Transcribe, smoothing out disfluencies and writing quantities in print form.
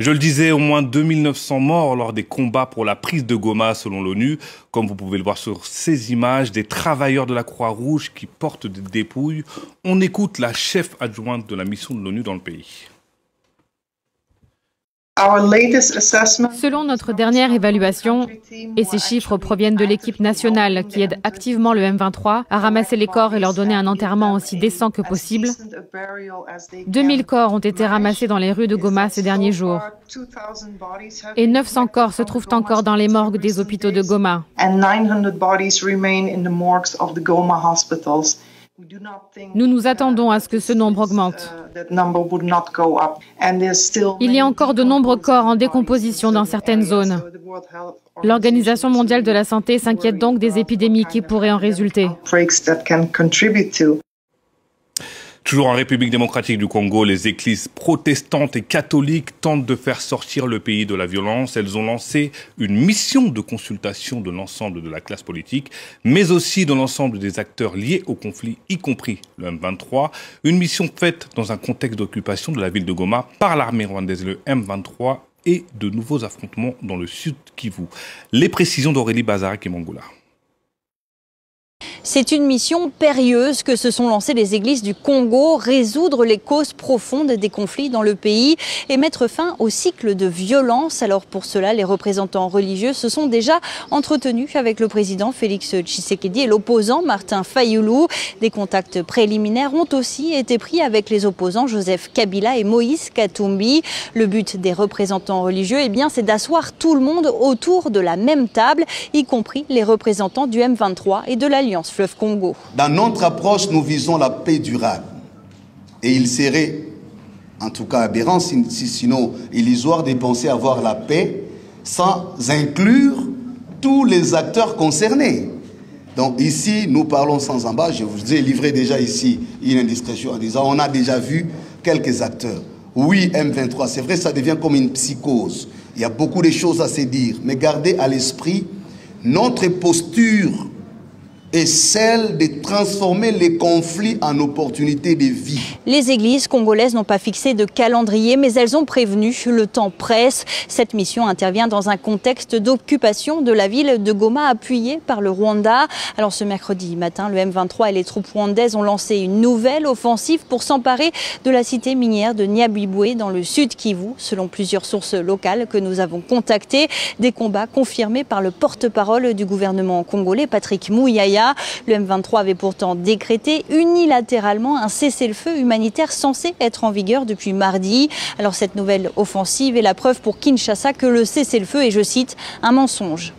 Je le disais, au moins 2900 morts lors des combats pour la prise de Goma selon l'ONU. Comme vous pouvez le voir sur ces images, des travailleurs de la Croix-Rouge qui portent des dépouilles. On écoute la chef adjointe de la mission de l'ONU dans le pays. Selon notre dernière évaluation, et ces chiffres proviennent de l'équipe nationale qui aide activement le M23 à ramasser les corps et leur donner un enterrement aussi décent que possible, 2000 corps ont été ramassés dans les rues de Goma ces derniers jours. Et 900 corps se trouvent encore dans les morgues des hôpitaux de Goma. Nous nous attendons à ce que ce nombre augmente. Il y a encore de nombreux corps en décomposition dans certaines zones. L'Organisation mondiale de la santé s'inquiète donc des épidémies qui pourraient en résulter. Toujours en République démocratique du Congo, les églises protestantes et catholiques tentent de faire sortir le pays de la violence. Elles ont lancé une mission de consultation de l'ensemble de la classe politique, mais aussi de l'ensemble des acteurs liés au conflit, y compris le M23. Une mission faite dans un contexte d'occupation de la ville de Goma par l'armée rwandaise, le M23, et de nouveaux affrontements dans le sud Kivu. Les précisions d'Aurélie Bazarek et Mangoula. C'est une mission périlleuse que se sont lancées les églises du Congo, résoudre les causes profondes des conflits dans le pays et mettre fin au cycle de violence. Alors pour cela, les représentants religieux se sont déjà entretenus avec le président Félix Tshisekedi et l'opposant Martin Fayulu. Des contacts préliminaires ont aussi été pris avec les opposants Joseph Kabila et Moïse Katumbi. Le but des représentants religieux, c'est d'asseoir tout le monde autour de la même table, y compris les représentants du M23 et de l'Alliance Fleuve Congo. Dans notre approche, nous visons la paix durable. Et il serait, en tout cas aberrant, sinon illusoire de penser avoir la paix sans inclure tous les acteurs concernés. Donc ici, nous parlons sans embâche. Je vous ai livré déjà ici une indiscrétion en disant on a déjà vu quelques acteurs. Oui, M23, c'est vrai, ça devient comme une psychose. Il y a beaucoup de choses à se dire. Mais gardez à l'esprit notre posture et celle de transformer les conflits en opportunités de vie. Les églises congolaises n'ont pas fixé de calendrier, mais elles ont prévenu, le temps presse. Cette mission intervient dans un contexte d'occupation de la ville de Goma, appuyée par le Rwanda. Alors ce mercredi matin, le M23 et les troupes rwandaises ont lancé une nouvelle offensive pour s'emparer de la cité minière de Nyabibwe dans le sud Kivu. Selon plusieurs sources locales que nous avons contactées, des combats confirmés par le porte-parole du gouvernement congolais, Patrick Mouyaya. Le M23 avait pourtant décrété unilatéralement un cessez-le-feu humanitaire censé être en vigueur depuis mardi. Alors cette nouvelle offensive est la preuve pour Kinshasa que le cessez-le-feu est, je cite, un mensonge.